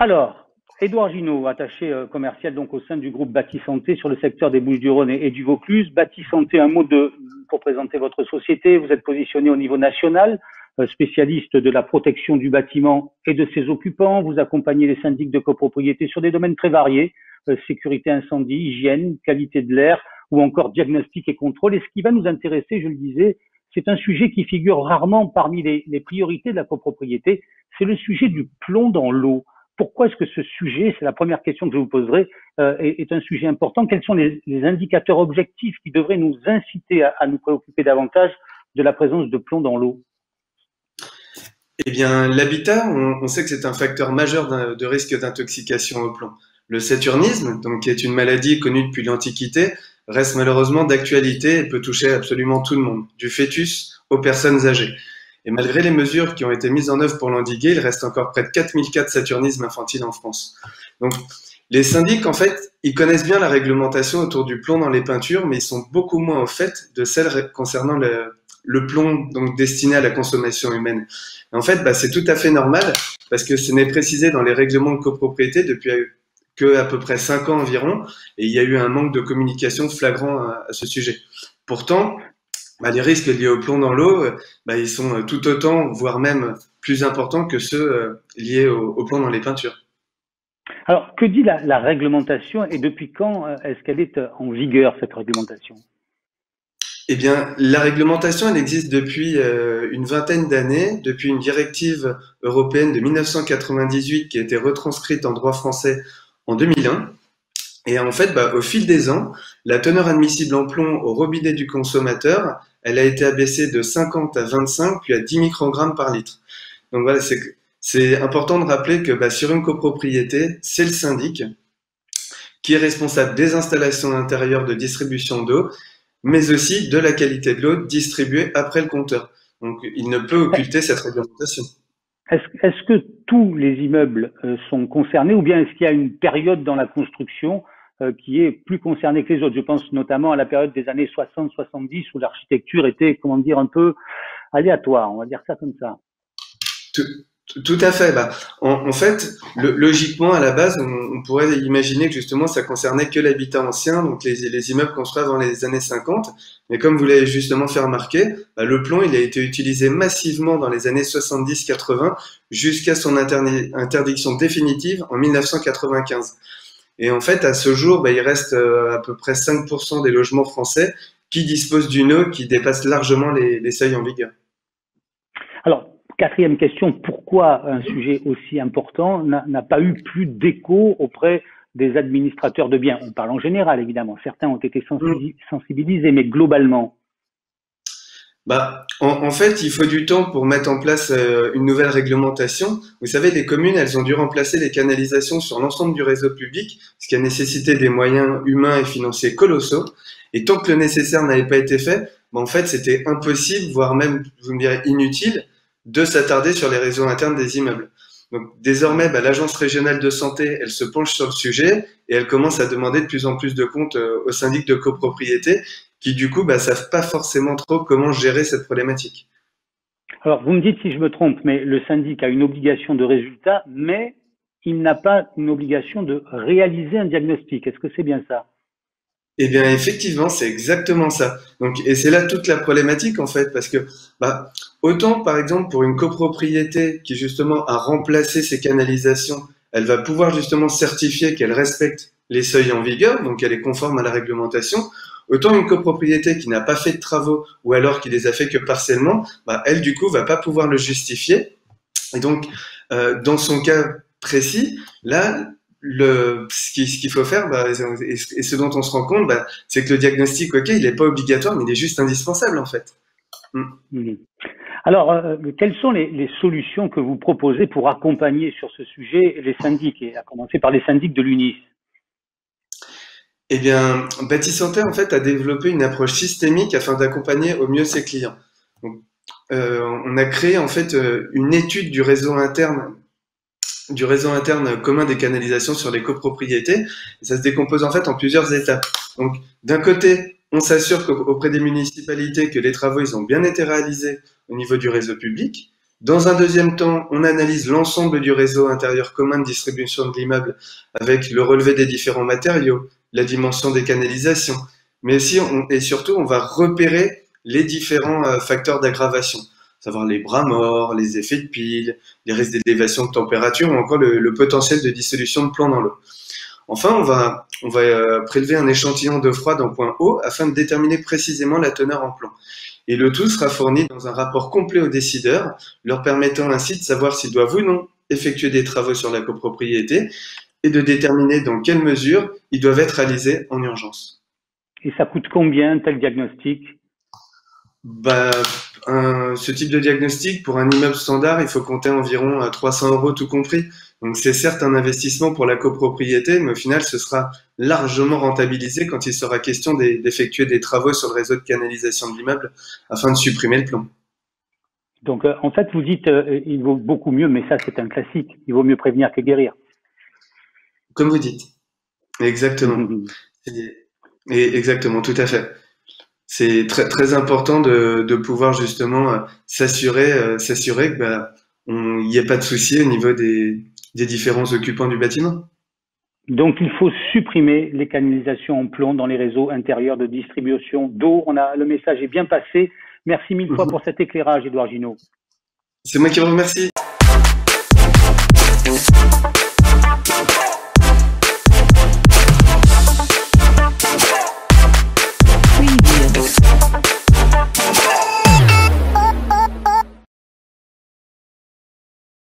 Alors, Édouard Ginaud, attaché commercial donc au sein du groupe Bâti Santé sur le secteur des Bouches-du-Rhône et du Vaucluse. Bâti Santé, un mot pour présenter votre société. Vous êtes positionné au niveau national, spécialiste de la protection du bâtiment et de ses occupants. Vous accompagnez les syndics de copropriété sur des domaines très variés, sécurité incendie, hygiène, qualité de l'air ou encore diagnostic et contrôle. Et ce qui va nous intéresser, je le disais, c'est un sujet qui figure rarement parmi les priorités de la copropriété. C'est le sujet du plomb dans l'eau. Pourquoi est-ce que ce sujet, c'est la première question que je vous poserai, est un sujet important? Quels sont les indicateurs objectifs qui devraient nous inciter à nous préoccuper davantage de la présence de plomb dans l'eau? Eh bien, l'habitat, on sait que c'est un facteur majeur de risque d'intoxication au plomb. Le saturnisme, donc qui est une maladie connue depuis l'Antiquité, reste malheureusement d'actualité et peut toucher absolument tout le monde, du fœtus aux personnes âgées. Et malgré les mesures qui ont été mises en œuvre pour l'endiguer, il reste encore près de 4000 cas de saturnisme infantile en France. Donc, les syndics, en fait, ils connaissent bien la réglementation autour du plomb dans les peintures, mais ils sont beaucoup moins au fait de celle concernant le plomb donc destiné à la consommation humaine. En fait, c'est tout à fait normal parce que ce n'est précisé dans les règlements de copropriété depuis que à peu près 5 ans environ, et il y a eu un manque de communication flagrant à ce sujet. Pourtant, les risques liés au plomb dans l'eau, ils sont tout autant, voire même plus importants que ceux liés au plomb dans les peintures. Alors, que dit la réglementation et depuis quand est-ce qu'elle est en vigueur, cette réglementation? Eh bien, la réglementation, elle existe depuis une vingtaine d'années, depuis une directive européenne de 1998 qui a été retranscrite en droit français en 2001. Et en fait, au fil des ans, la teneur admissible en plomb au robinet du consommateur, elle a été abaissée de 50 à 25, puis à 10 microgrammes par litre. Donc voilà, c'est important de rappeler que sur une copropriété, c'est le syndic qui est responsable des installations intérieures de distribution d'eau, mais aussi de la qualité de l'eau distribuée après le compteur. Donc il ne peut occulter cette réglementation. Est-ce que tous les immeubles sont concernés ou bien est-ce qu'il y a une période dans la construction qui est plus concernée que les autres? Je pense notamment à la période des années 60-70 où l'architecture était, comment dire, un peu aléatoire, on va dire ça comme ça. Tout à fait. En fait, logiquement, à la base, on pourrait imaginer que justement, ça concernait que l'habitat ancien, donc les immeubles construits avant les années 50. Mais comme vous l'avez justement fait remarquer, le plomb, il a été utilisé massivement dans les années 70-80 jusqu'à son interdiction définitive en 1995. Et en fait, à ce jour, il reste à peu près 5% des logements français qui disposent d'une eau qui dépasse largement les seuils en vigueur. Alors, quatrième question, pourquoi un sujet aussi important n'a pas eu plus d'écho auprès des administrateurs de biens? On parle en général, évidemment. Certains ont été sensibilisés, mais globalement. En fait, il faut du temps pour mettre en place une nouvelle réglementation. Vous savez, les communes, elles ont dû remplacer les canalisations sur l'ensemble du réseau public, ce qui a nécessité des moyens humains et financiers colossaux. Et tant que le nécessaire n'avait pas été fait, en fait, c'était impossible, voire même, vous me direz, inutile, de s'attarder sur les réseaux internes des immeubles. Donc désormais, l'agence régionale de santé, elle se penche sur le sujet et elle commence à demander de plus en plus de comptes aux syndics de copropriété qui du coup savent pas forcément trop comment gérer cette problématique. Alors vous me dites si je me trompe, mais le syndic a une obligation de résultat, mais il n'a pas une obligation de réaliser un diagnostic. Est-ce que c'est bien ça? Eh bien, effectivement, c'est exactement ça. Donc, et c'est là toute la problématique, en fait, parce que, autant, par exemple, pour une copropriété qui, justement, a remplacé ses canalisations, elle va pouvoir, justement, certifier qu'elle respecte les seuils en vigueur, donc elle est conforme à la réglementation. Autant une copropriété qui n'a pas fait de travaux, ou alors qui les a fait que partiellement, elle, du coup, va pas pouvoir le justifier. Et donc, dans son cas précis, là, ce qu'il faut faire, et ce dont on se rend compte, c'est que le diagnostic, ok, il n'est pas obligatoire, mais il est juste indispensable en fait. Alors, quelles sont les solutions que vous proposez pour accompagner sur ce sujet les syndics, et à commencer par les syndics de l'UNIS? Eh bien, Bâti Santé en fait a développé une approche systémique afin d'accompagner au mieux ses clients. Donc, on a créé en fait une étude du réseau interne commun des canalisations sur les copropriétés. Et ça se décompose en fait en plusieurs étapes. Donc, d'un côté, on s'assure auprès des municipalités que les travaux ils ont bien été réalisés au niveau du réseau public. Dans un deuxième temps, on analyse l'ensemble du réseau intérieur commun de distribution de l'immeuble avec le relevé des différents matériaux, la dimension des canalisations, mais aussi et surtout, on va repérer les différents facteurs d'aggravation, à savoir les bras morts, les effets de pile, les risques d'élévation de température ou encore le potentiel de dissolution de plomb dans l'eau. Enfin, on va prélever un échantillon d'eau froide en point haut afin de déterminer précisément la teneur en plomb. Et le tout sera fourni dans un rapport complet aux décideurs, leur permettant ainsi de savoir s'ils doivent ou non effectuer des travaux sur la copropriété et de déterminer dans quelle mesure ils doivent être réalisés en urgence. Et ça coûte combien un tel diagnostic? Bah, ce type de diagnostic, pour un immeuble standard, il faut compter environ 300 € tout compris. Donc c'est certes un investissement pour la copropriété, mais au final, ce sera largement rentabilisé quand il sera question d'effectuer des travaux sur le réseau de canalisation de l'immeuble afin de supprimer le plomb. Donc, en fait, vous dites il vaut beaucoup mieux, mais ça, c'est un classique. Il vaut mieux prévenir que guérir. Comme vous dites. Exactement. Et exactement, tout à fait. C'est très, très important de pouvoir justement s'assurer que il n'y ait pas de souci au niveau des différents occupants du bâtiment. Donc, il faut supprimer les canalisations en plomb dans les réseaux intérieurs de distribution d'eau. Le message est bien passé. Merci mille fois pour cet éclairage, Édouard Ginot. C'est moi qui vous remercie.